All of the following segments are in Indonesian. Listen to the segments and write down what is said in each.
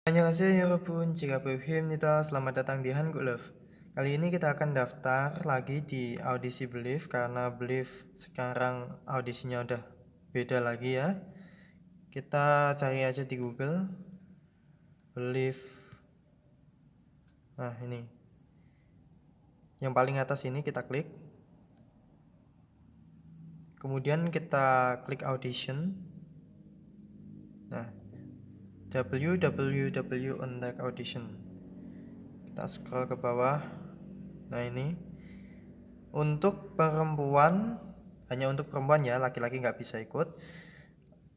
안녕하세요 여러분, 제가 Belief입니다. Selamat datang di Hangul Love. Kali ini kita akan daftar lagi di audisi Belief karena Belief sekarang audisinya udah beda lagi ya. Kita cari aja di Google Belief. Nah ini, yang paling atas ini kita klik. Kemudian kita klik audition. Nah, www Untact Audition. Kita scroll ke bawah. Nah ini untuk perempuan, hanya untuk perempuan ya, laki-laki nggak bisa ikut.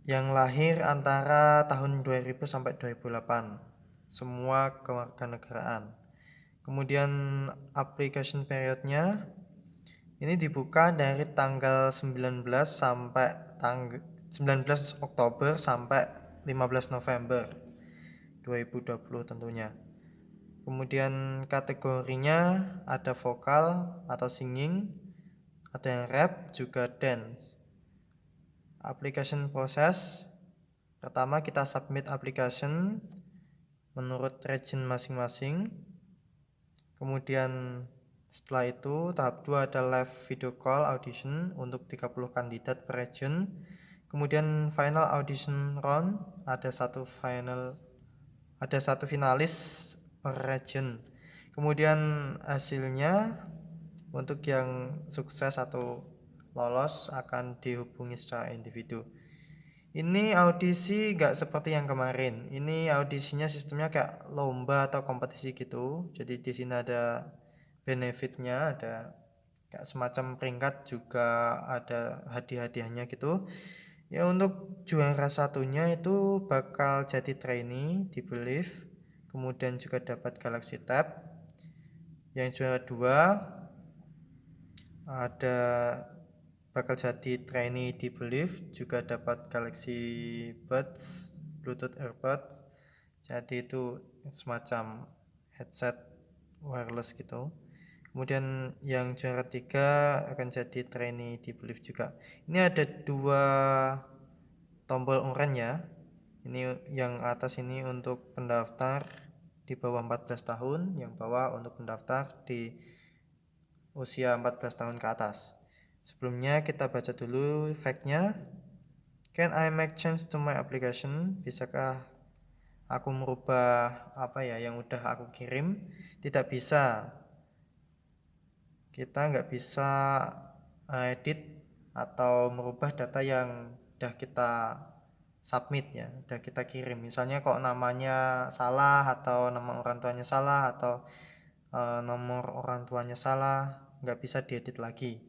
Yang lahir antara tahun 2000 sampai 2008, semua kewarganegaraan. Kemudian application periodnya ini dibuka dari tanggal 19 sampai 19 Oktober sampai 15 November 2020 tentunya. Kemudian kategorinya ada vokal atau singing, ada yang rap, juga dance. Application proses, pertama kita submit application menurut region masing-masing. Kemudian setelah itu tahap 2 ada live video call audition untuk 30 kandidat per region. Kemudian final audition round, ada satu finalis per region. Kemudian hasilnya untuk yang sukses atau lolos akan dihubungi secara individu. Ini audisi nggak seperti yang kemarin. Ini audisinya sistemnya kayak lomba atau kompetisi gitu. Jadi di sini ada benefitnya, ada kayak semacam peringkat, juga ada hadiah-hadiahnya gitu. Ya untuk juara satunya itu bakal jadi trainee di Belief, kemudian juga dapat Galaxy Tab. Yang juara dua ada bakal jadi trainee di Belief, juga dapat Galaxy Buds, Bluetooth AirPods. Jadi itu semacam headset wireless gitu. Kemudian yang juara tiga akan jadi trainee di Belief juga. Ini ada dua tombol oranye ya. Ini yang atas ini untuk pendaftar di bawah 14 tahun, yang bawah untuk pendaftar di usia 14 tahun ke atas. Sebelumnya kita baca dulu fact-nya. Can I make change to my application? Bisakah aku merubah apa ya yang udah aku kirim? Tidak bisa. Kita nggak bisa edit atau merubah data yang udah kita submit ya, udah kita kirim. Misalnya kok namanya salah, atau nama orang tuanya salah, atau nomor orang tuanya salah, nggak bisa diedit lagi.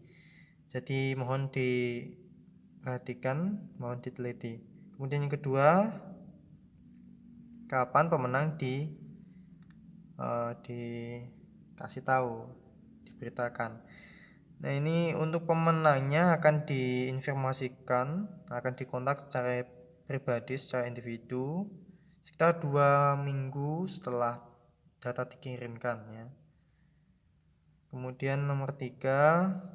Jadi mohon diperhatikan, mohon diteliti. Kemudian yang kedua, kapan pemenang dikasih tahu, diberitakan. Nah ini untuk pemenangnya akan diinformasikan, akan dikontak secara pribadi, secara individu sekitar 2 minggu setelah data dikirimkan ya. Kemudian nomor 3,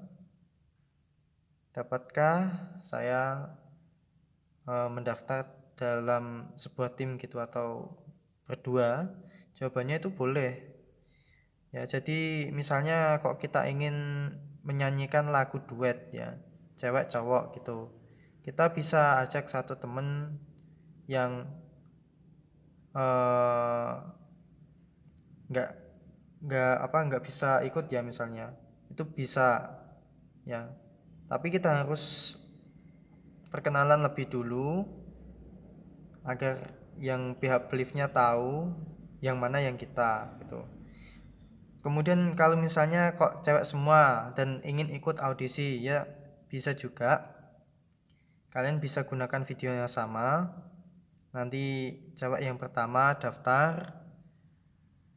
dapatkah saya mendaftar dalam sebuah tim gitu atau berdua? Jawabannya itu boleh ya. Jadi misalnya kok kita ingin menyanyikan lagu duet ya, cewek cowok gitu, kita bisa ajak satu temen yang nggak bisa ikut ya, misalnya itu bisa ya, tapi kita harus perkenalan lebih dulu agar yang pihak Beliefnya tahu yang mana yang kita gitu. Kemudian kalau misalnya kok cewek semua dan ingin ikut audisi ya, bisa juga. Kalian bisa gunakan video yang sama. Nanti cewek yang pertama daftar,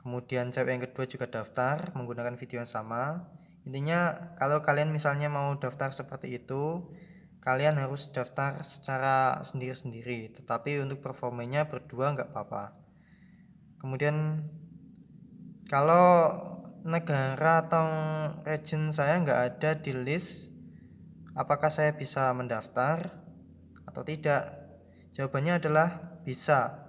kemudian cewek yang kedua juga daftar menggunakan video yang sama. Intinya kalau kalian misalnya mau daftar seperti itu, kalian harus daftar secara sendiri-sendiri, tetapi untuk performanya berdua nggak apa-apa. Kemudian kalau negara atau region saya nggak ada di list, apakah saya bisa mendaftar atau tidak? Jawabannya adalah bisa.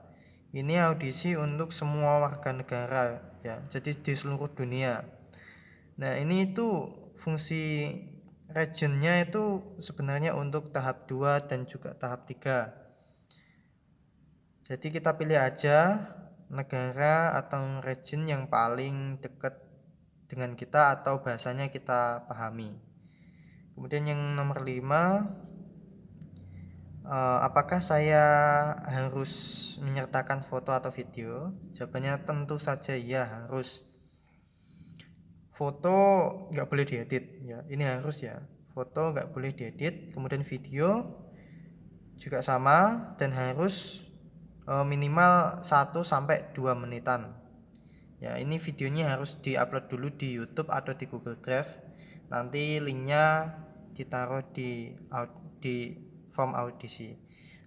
ini audisi untuk semua warga negara ya, jadi di seluruh dunia. Nah, ini itu fungsi regionnya itu sebenarnya untuk tahap 2 dan juga tahap 3. Jadi kita pilih aja negara atau region yang paling dekat dengan kita atau bahasanya kita pahami. Kemudian yang nomor 5, apakah saya harus menyertakan foto atau video? Jawabannya tentu saja ya, harus. Foto nggak boleh diedit ya, ini harus ya. Foto nggak boleh diedit, kemudian video juga sama dan harus minimal 1-2 menitan. Ya, ini videonya harus diupload dulu di YouTube atau di Google Drive. Nanti linknya ditaruh di form audisi.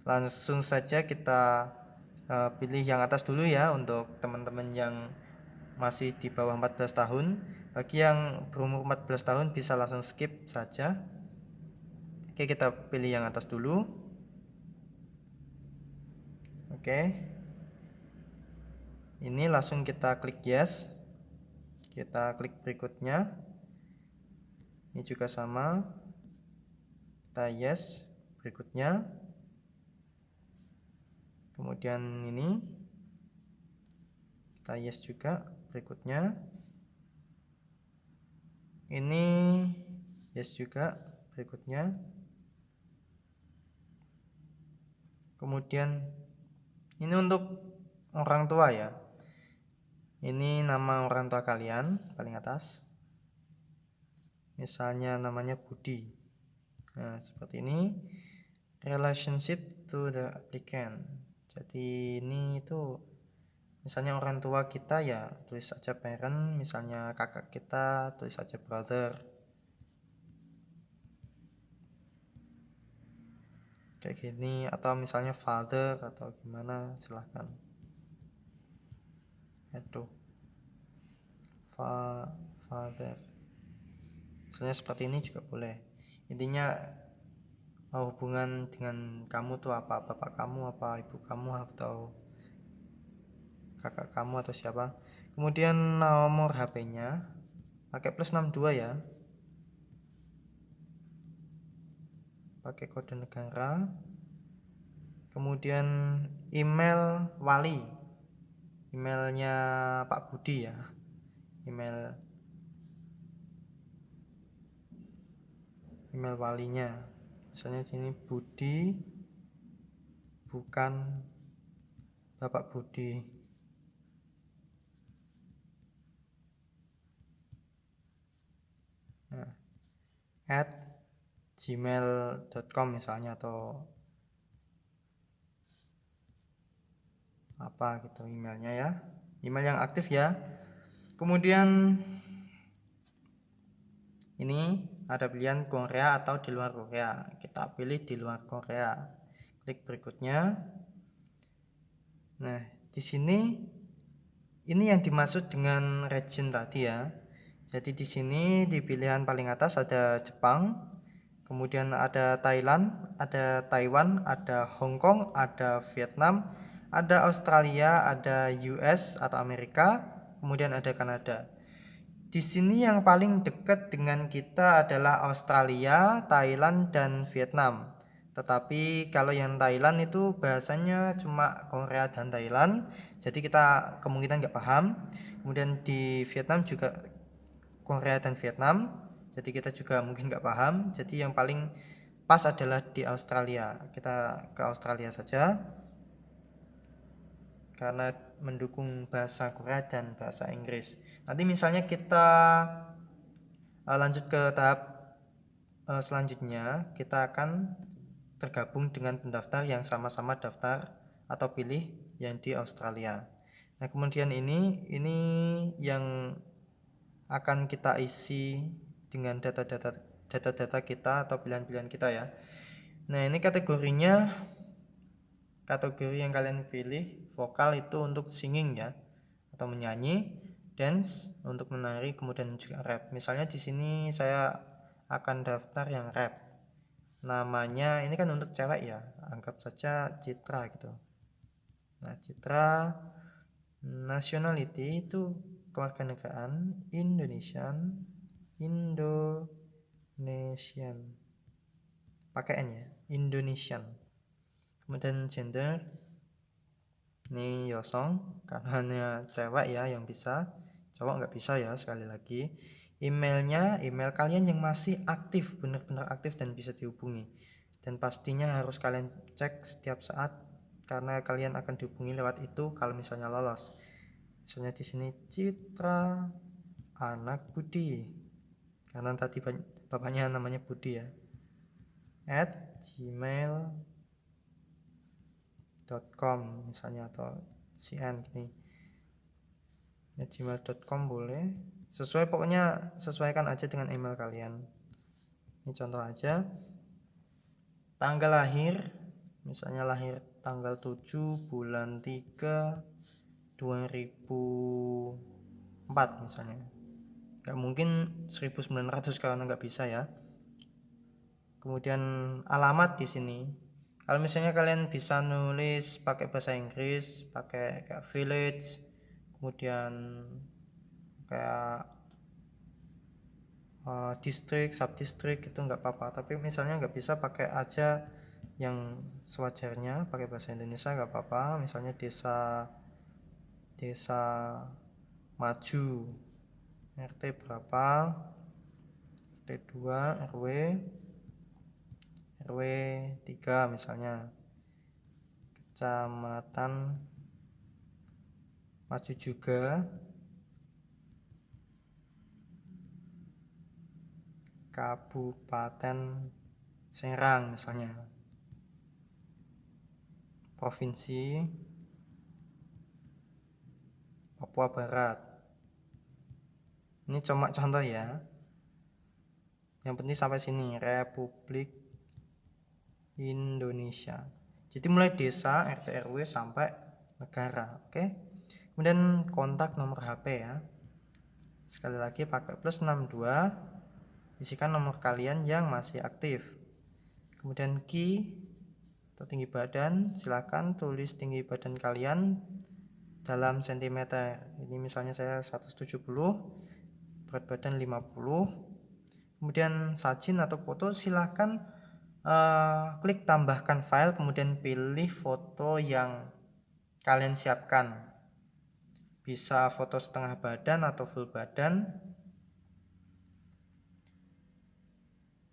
Langsung saja kita pilih yang atas dulu ya untuk teman-teman yang masih di bawah 14 tahun. Bagi yang berumur 14 tahun bisa langsung skip saja. Oke, kita pilih yang atas dulu. Oke. Ini langsung kita klik yes. Kita klik berikutnya. Ini juga sama. Kita yes berikutnya. Kemudian ini kita yes juga berikutnya. Ini yes juga berikutnya. Kemudian ini untuk orang tua ya. Ini nama orang tua kalian paling atas. Misalnya namanya Budi. Nah, seperti ini. Relationship to the applicant. Jadi ini itu misalnya orang tua kita ya tulis saja parent, misalnya kakak kita tulis saja brother. Kayak gini, atau misalnya father atau gimana, silahkan. Itu father. Misalnya seperti ini juga boleh. Intinya hubungan dengan kamu tuh apa, bapak kamu apa ibu kamu atau kakak kamu atau siapa. Kemudian nomor HP-nya pakai +62 ya, pakai kode negara. Kemudian email wali, emailnya Pak Budi ya, email walinya. Misalnya sini Budi bukan Bapak Budi. Nah, @gmail.com misalnya, atau apa gitu emailnya ya, email yang aktif ya. Kemudian ini ada pilihan Korea atau di luar Korea. Kita pilih di luar Korea. Klik berikutnya. Nah, di sini ini yang dimaksud dengan region tadi ya. Jadi di sini di pilihan paling atas ada Jepang, kemudian ada Thailand, ada Taiwan, ada Hong Kong, ada Vietnam, ada Australia, ada US atau Amerika, kemudian ada Kanada. Di sini yang paling dekat dengan kita adalah Australia, Thailand, dan Vietnam. Tetapi kalau yang Thailand itu bahasanya cuma Korea dan Thailand, jadi kita kemungkinan nggak paham. Kemudian di Vietnam juga Korea dan Vietnam, jadi kita juga mungkin nggak paham. Jadi yang paling pas adalah di Australia. Kita ke Australia saja karena mendukung bahasa Korea dan bahasa Inggris. Nanti misalnya kita lanjut ke tahap selanjutnya, kita akan tergabung dengan pendaftar yang sama-sama daftar atau pilih yang di Australia. Nah, kemudian ini yang akan kita isi dengan data-data kita atau pilihan-pilihan kita ya. Nah, ini kategorinya, kategori yang kalian pilih, vokal itu untuk singing ya atau menyanyi, dance untuk menari, kemudian juga rap. Misalnya di sini saya akan daftar yang rap. Namanya ini kan untuk cewek ya, anggap saja Citra gitu. Nah, citra nationality itu kewarganegaraan Indonesian, pakai N ya, Indonesian. Kemudian gender, ini Yosong karena hanya cewek ya yang bisa, cowok nggak bisa ya. Sekali lagi, emailnya email kalian yang masih aktif, benar-benar aktif dan bisa dihubungi, dan pastinya harus kalian cek setiap saat karena kalian akan dihubungi lewat itu kalau misalnya lolos. Misalnya di sini Citra Anak Budi, karena tadi bapaknya namanya Budi ya, @gmail.com misalnya, atau cn gini, gmail.com boleh, pokoknya sesuaikan aja dengan email kalian. Ini contoh aja. Tanggal lahir, misalnya lahir tanggal 7 bulan 3 2004 misalnya. Gak mungkin 1900 karena nggak bisa ya. Kemudian alamat di sini. Kalau misalnya kalian bisa nulis pakai bahasa Inggris, pakai kayak village, kemudian kayak distrik, subdistrik, itu nggak apa-apa. Tapi misalnya nggak bisa, pakai aja yang sewajarnya, pakai bahasa Indonesia nggak apa-apa. Misalnya desa Maju, RT berapa, RT 2, RW 3 misalnya, Kecamatan Maju juga, Kabupaten Serang misalnya, Provinsi Papua Barat. Ini cuma contoh ya. Yang penting sampai sini, Republik Indonesia. Jadi mulai desa, RT RW sampai negara, oke? Kemudian kontak nomor HP ya. Sekali lagi pakai +62, isikan nomor kalian yang masih aktif. Kemudian key atau tinggi badan, silakan tulis tinggi badan kalian dalam sentimeter. Ini misalnya saya 170, berat badan 50. Kemudian sajin atau foto, silahkan klik tambahkan file, kemudian pilih foto yang kalian siapkan. Bisa foto setengah badan atau full badan.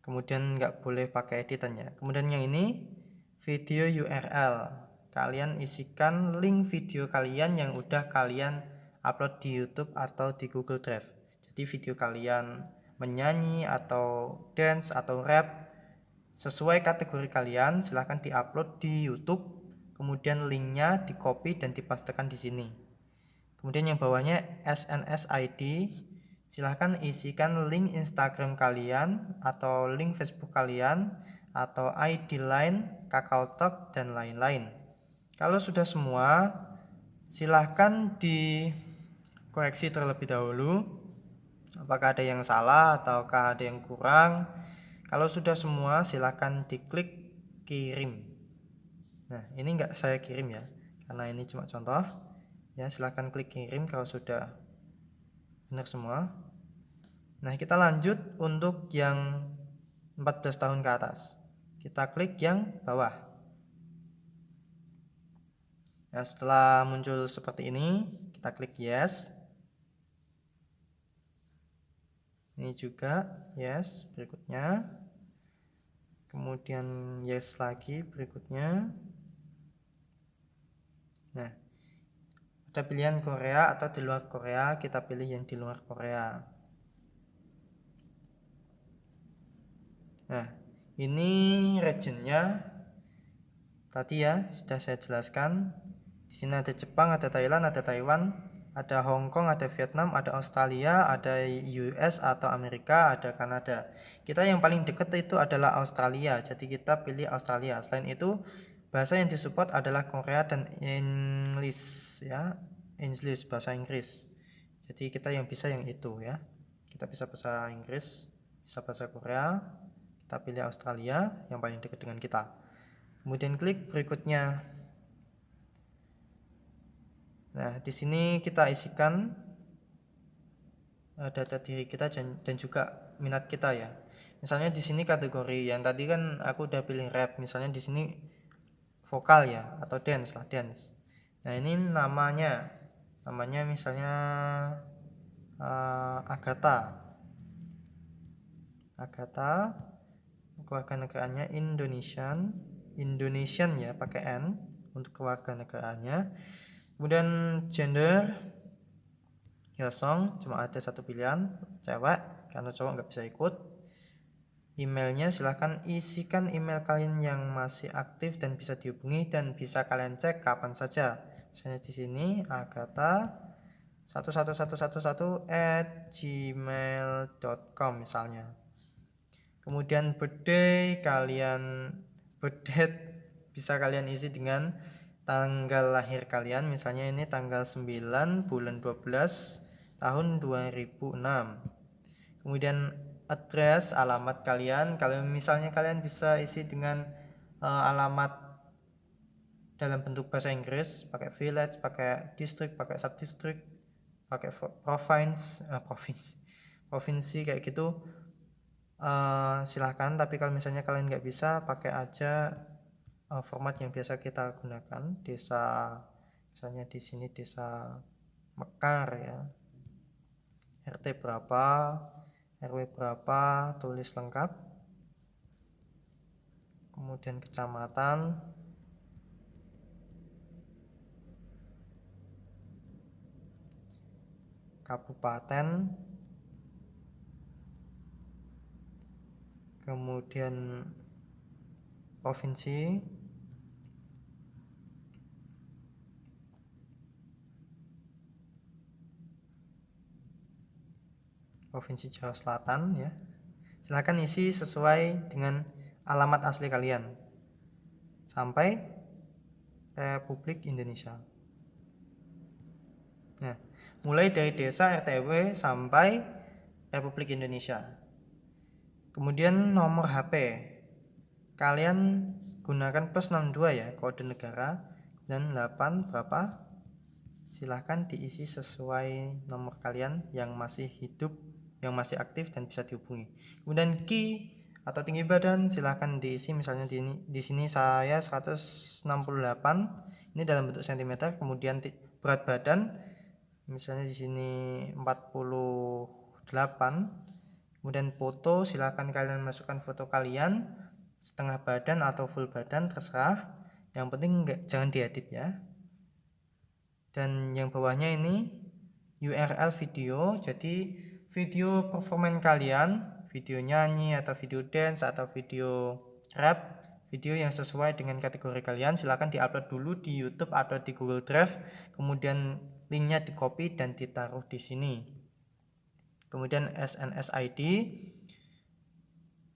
Kemudian nggak boleh pakai editannya. Kemudian yang ini video URL, kalian isikan link video kalian yang udah kalian upload di YouTube atau di Google Drive. Jadi video kalian menyanyi atau dance atau rap sesuai kategori kalian, silahkan diupload di YouTube. Kemudian linknya di copy dan dipastekan di sini. Kemudian yang bawahnya SNS ID, silahkan isikan link Instagram kalian atau link Facebook kalian atau ID lain, KakaoTalk dan lain-lain. Kalau sudah semua, silahkan dikoreksi terlebih dahulu, apakah ada yang salah ataukah ada yang kurang. Kalau sudah semua, silahkan diklik kirim. Nah, ini enggak saya kirim ya, karena ini cuma contoh. Ya, silahkan klik kirim kalau sudah benar semua. Nah, kita lanjut untuk yang 14 tahun ke atas. Kita klik yang bawah. Nah, setelah muncul seperti ini, kita klik yes. Ini juga yes, berikutnya. Kemudian yes lagi berikutnya. Nah, ada pilihan Korea atau di luar Korea, kita pilih yang di luar Korea. Nah, ini regionnya tadi ya sudah saya jelaskan. Di sini ada Jepang, ada Thailand, ada Taiwan, ada Hong Kong, ada Vietnam, ada Australia, ada US atau Amerika, ada Kanada. Kita yang paling dekat itu adalah Australia, jadi kita pilih Australia. Selain itu, bahasa yang disupport adalah Korea dan English ya, English bahasa Inggris. Jadi kita yang bisa yang itu ya. Kita bisa bahasa Inggris, bisa bahasa Korea. Kita pilih Australia yang paling dekat dengan kita. Kemudian klik berikutnya. Nah, di sini kita isikan data diri kita dan juga minat kita ya. Misalnya di sini kategori yang tadi kan aku udah pilih rap, misalnya di sini vokal ya atau dance lah, dance. Nah, ini namanya misalnya Agatha. Agatha, kewarganegaraannya Indonesian ya, pakai N untuk kewarganegaraannya. Kemudian gender Yosong, cuma ada satu pilihan, cewek, karena cowok nggak bisa ikut. Emailnya silahkan isikan email kalian yang masih aktif dan bisa dihubungi dan bisa kalian cek kapan saja. Misalnya di sini Agatha 11111@gmail.com misalnya. Kemudian birthday bisa kalian isi dengan tanggal lahir kalian, misalnya ini tanggal 9 bulan 12 tahun 2006. Kemudian address, alamat kalian, kalau misalnya kalian bisa isi dengan alamat dalam bentuk bahasa Inggris, pakai village, pakai district, pakai subdistrict, pakai provinsi kayak gitu. Silahkan, tapi kalau misalnya kalian nggak bisa, pakai aja format yang biasa kita gunakan, desa, misalnya di sini desa Mekar ya, RT berapa, RW berapa, tulis lengkap. Kemudian kecamatan, kabupaten, kemudian provinsi, Provinsi Jawa Selatan ya. Silakan isi sesuai dengan alamat asli kalian sampai Republik Indonesia. Nah, mulai dari desa RT/RW sampai Republik Indonesia. Kemudian nomor HP. Kalian gunakan +62 ya, kode negara, dan 8 berapa? Silahkan diisi sesuai nomor kalian yang masih hidup, yang masih aktif dan bisa dihubungi. Kemudian key atau tinggi badan silahkan diisi, misalnya di sini saya 168, ini dalam bentuk cm. Kemudian berat badan, misalnya di sini 48. Kemudian foto, silahkan kalian masukkan foto kalian setengah badan atau full badan, terserah. Yang penting jangan diedit ya. Dan yang bawahnya ini URL video, jadi video performan kalian, video nyanyi atau video dance atau video rap, video yang sesuai dengan kategori kalian, silahkan diupload dulu di YouTube atau di Google Drive, kemudian linknya di copy dan ditaruh di sini. Kemudian SNS ID,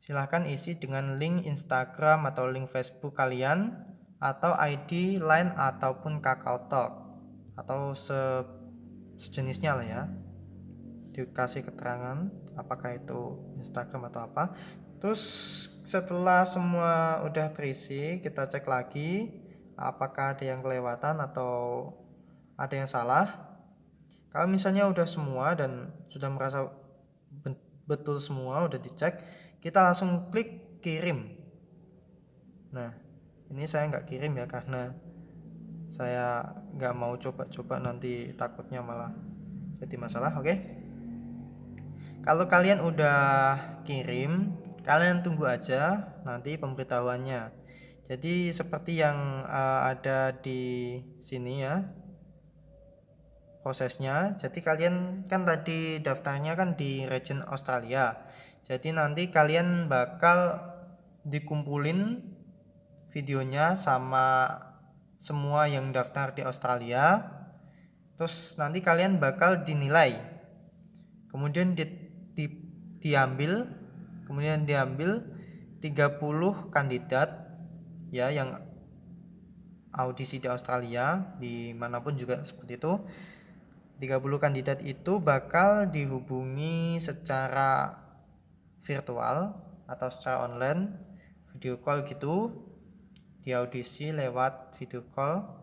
silahkan isi dengan link Instagram atau link Facebook kalian, atau ID Line ataupun KakaoTalk atau sejenisnya lah ya. Dikasih keterangan apakah itu Instagram atau apa. Terus setelah semua udah terisi, kita cek lagi apakah ada yang kelewatan atau ada yang salah. Kalau misalnya udah semua dan sudah merasa betul semua, udah dicek, kita langsung klik kirim. Nah, ini saya nggak kirim ya, karena saya nggak mau coba-coba, nanti takutnya malah jadi masalah. Oke. Kalau kalian udah kirim, kalian tunggu aja nanti pemberitahuannya. Jadi seperti yang ada di sini ya prosesnya. Jadi kalian kan tadi daftarnya kan di region Australia. Jadi nanti kalian bakal dikumpulin videonya sama semua yang daftar di Australia. Terus nanti kalian bakal dinilai. Kemudian diambil 30 kandidat ya yang audisi di Australia, dimanapun juga seperti itu. 30 kandidat itu bakal dihubungi secara virtual atau secara online, video call gitu, diaudisi lewat video call,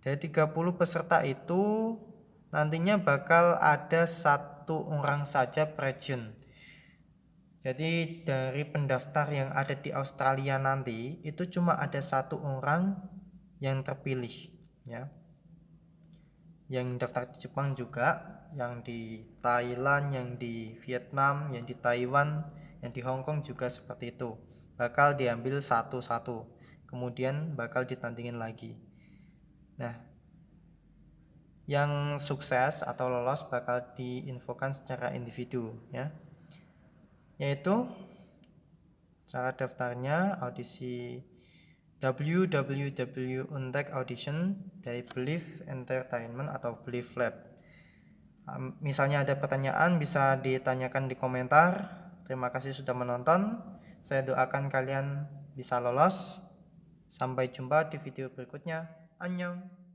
Dari 30 peserta itu nantinya bakal ada 1 orang saja per region. Jadi dari pendaftar yang ada di Australia nanti itu cuma ada 1 orang yang terpilih, ya. Yang daftar di Jepang juga, yang di Thailand, yang di Vietnam, yang di Taiwan, yang di Hong Kong juga seperti itu. Bakal diambil satu-satu, kemudian bakal ditandingin lagi. Nah, yang sukses atau lolos bakal diinfokan secara individu, ya. Yaitu cara daftarnya audisi www.untek audition dari Believe Entertainment atau Believe Lab. Misalnya ada pertanyaan bisa ditanyakan di komentar. Terima kasih sudah menonton. Saya doakan kalian bisa lolos. Sampai jumpa di video berikutnya. Annyeong.